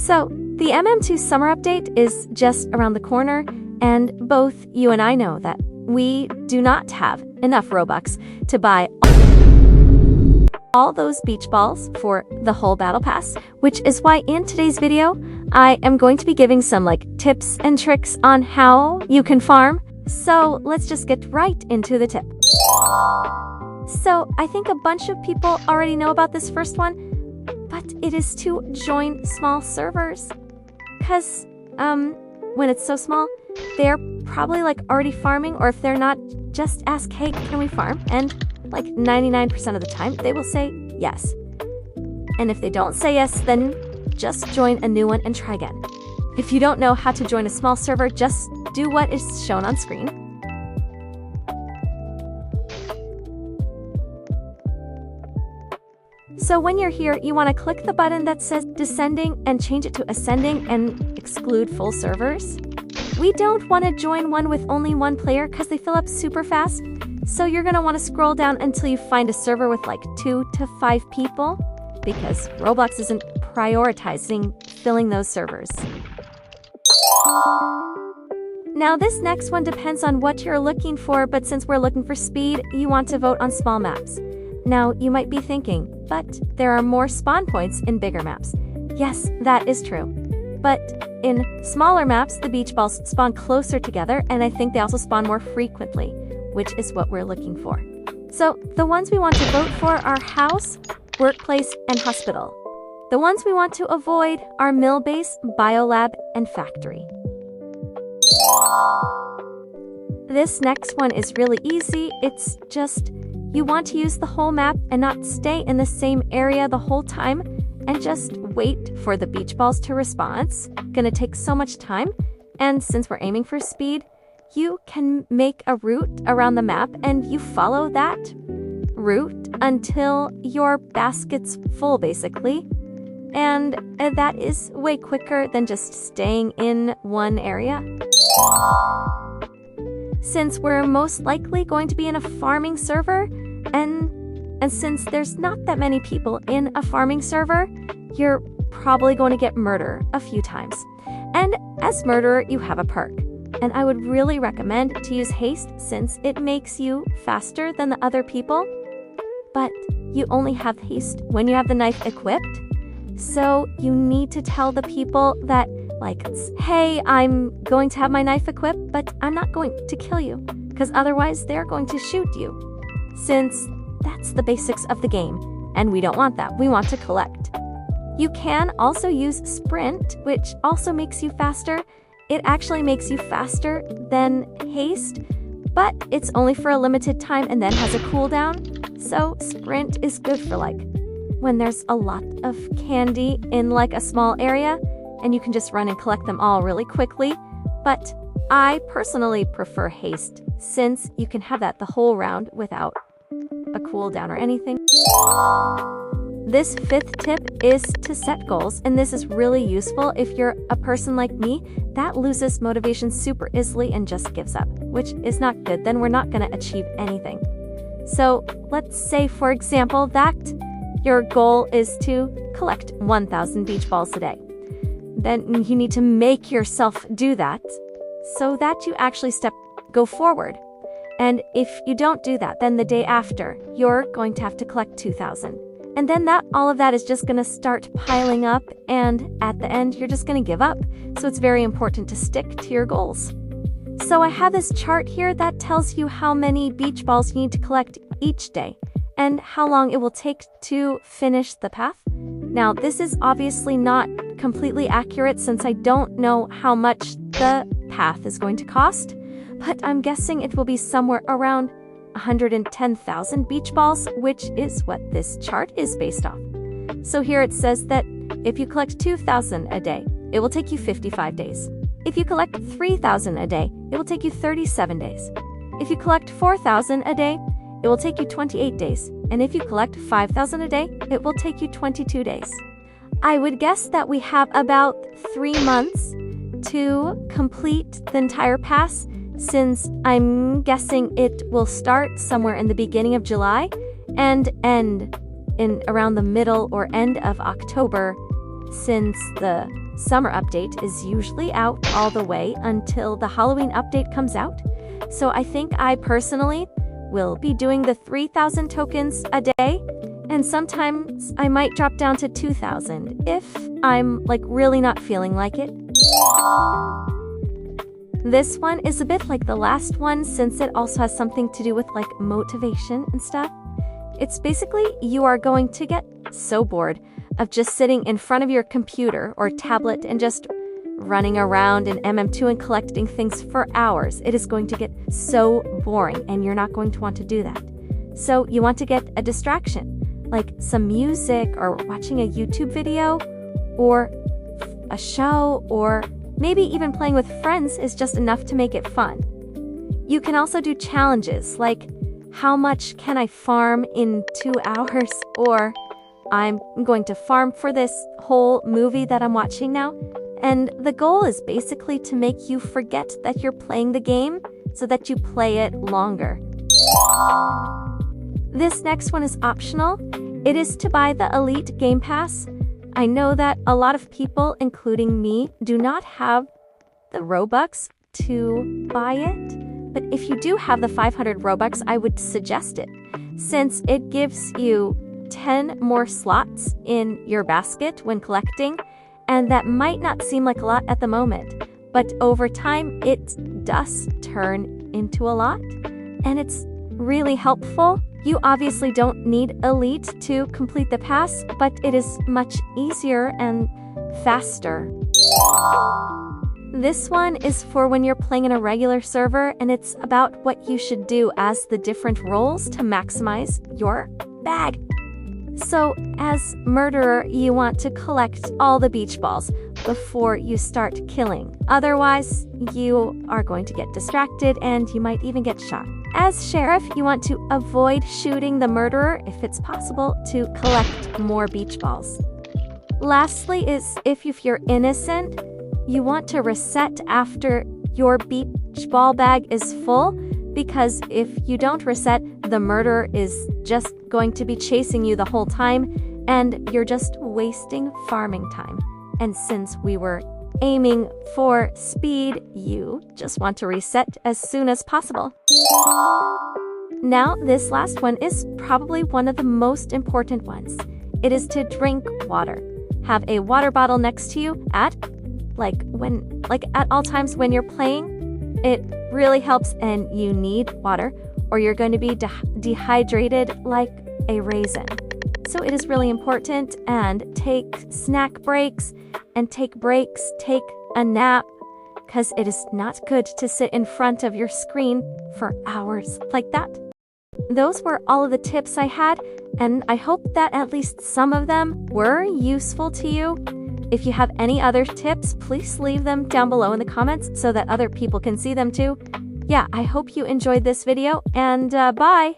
So, the MM2 summer update is just around the corner, and both you and I know that we do not have enough Robux to buy all those beach balls for the whole battle pass, which is why in today's video, I am going to be giving some tips and tricks on how you can farm. So let's just get right into the tip. So I think a bunch of people already know about this first one, but it is to join small servers. Because when it's so small, they're probably already farming, or if they're not, just ask, hey, can we farm? And 99% of the time, they will say yes. And if they don't say yes, then just join a new one and try again. If you don't know how to join a small server, just do what is shown on screen. So when you're here, you want to click the button that says descending and change it to ascending and exclude full servers. We don't want to join one with only one player because they fill up super fast. So you're going to want to scroll down until you find a server with 2 to 5 people, because Roblox isn't prioritizing filling those servers. Now this next one depends on what you're looking for, but since we're looking for speed, you want to vote on small maps. Now you might be thinking, but there are more spawn points in bigger maps. Yes, that is true. But in smaller maps, the beach balls spawn closer together, and I think they also spawn more frequently, which is what we're looking for. So the ones we want to vote for are house, workplace, and hospital. The ones we want to avoid are mill base, biolab, and factory. This next one is really easy. It's just you want to use the whole map and not stay in the same area the whole time and just wait for the beach balls to respawn. It's gonna take so much time, and since we're aiming for speed, you can make a route around the map and you follow that route until your basket's full, basically. And that is way quicker than just staying in one area. Since we're most likely going to be in a farming server, and since there's not that many people in a farming server, you're probably going to get murder a few times. And as murderer, you have a perk. And I would really recommend to use haste since it makes you faster than the other people. But you only have haste when you have the knife equipped. So you need to tell the people that, hey, I'm going to have my knife equipped, but I'm not going to kill you, because otherwise they're going to shoot you. Since that's the basics of the game, and we don't want that. We want to collect. You can also use sprint, which also makes you faster. It actually makes you faster than haste, but it's only for a limited time and then has a cooldown. So sprint is good for when there's a lot of candy in a small area and you can just run and collect them all really quickly. But I personally prefer haste since you can have that the whole round without a cooldown or anything. This fifth tip is to set goals, and this is really useful if you're a person like me that loses motivation super easily and just gives up, which is not good. Then we're not going to achieve anything. So let's say, for example, that your goal is to collect 1,000 beach balls a day. Then you need to make yourself do that so that you actually go forward. And if you don't do that, then the day after, you're going to have to collect 2,000. And then all of that is just going to start piling up, and at the end, you're just going to give up. So it's very important to stick to your goals. So I have this chart here that tells you how many beach balls you need to collect each day and how long it will take to finish the path. Now, this is obviously not completely accurate since I don't know how much the path is going to cost, but I'm guessing it will be somewhere around 110,000 beach balls, which is what this chart is based off. So here it says that if you collect 2,000 a day, it will take you 55 days. If you collect 3,000 a day, it will take you 37 days. If you collect 4,000 a day, it will take you 28 days. And if you collect 5,000 a day, it will take you 22 days. I would guess that we have about 3 months to complete the entire pass, since I'm guessing it will start somewhere in the beginning of July and end in around the middle or end of October, since the summer update is usually out all the way until the Halloween update comes out. So I think I personally will be doing the 3,000 tokens a day, and sometimes I might drop down to 2,000 if I'm really not feeling like it. This one is a bit like the last one since it also has something to do with motivation and stuff. It's basically you are going to get so bored of just sitting in front of your computer or tablet and just running around in MM2 and collecting things for hours. It is going to get so boring and you're not going to want to do that. So you want to get a distraction, like some music or watching a YouTube video or a show, or maybe even playing with friends is just enough to make it fun. You can also do challenges like how much can I farm in 2 hours, or I'm going to farm for this whole movie that I'm watching now. And the goal is basically to make you forget that you're playing the game so that you play it longer. This next one is optional. It is to buy the Elite Game Pass. I know that a lot of people, including me, do not have the Robux to buy it. But if you do have the 500 Robux, I would suggest it, since it gives you 10 more slots in your basket when collecting. And that might not seem like a lot at the moment, but over time it does turn into a lot, and it's really helpful. You obviously don't need Elite to complete the pass, but it is much easier and faster. This one is for when you're playing in a regular server, and it's about what you should do as the different roles to maximize your bag. So, as murderer, you want to collect all the beach balls before you start killing. Otherwise, you are going to get distracted and you might even get shot. As sheriff, you want to avoid shooting the murderer if it's possible to collect more beach balls. Lastly is if you're innocent, you want to reset after your beach ball bag is full, because if you don't reset, the murderer is just going to be chasing you the whole time and you're just wasting farming time. And since we were aiming for speed, you just want to reset as soon as possible. Now, this last one is probably one of the most important ones. It is to drink water. Have a water bottle next to you at all times when you're playing. It really helps, and you need water or you're going to be dehydrated like a raisin. So it is really important, and take snack breaks and take a nap, because it is not good to sit in front of your screen for hours like that. Those were all of the tips I had, and I hope that at least some of them were useful to you. If you have any other tips, please leave them down below in the comments so that other people can see them too. Yeah, I hope you enjoyed this video, and bye!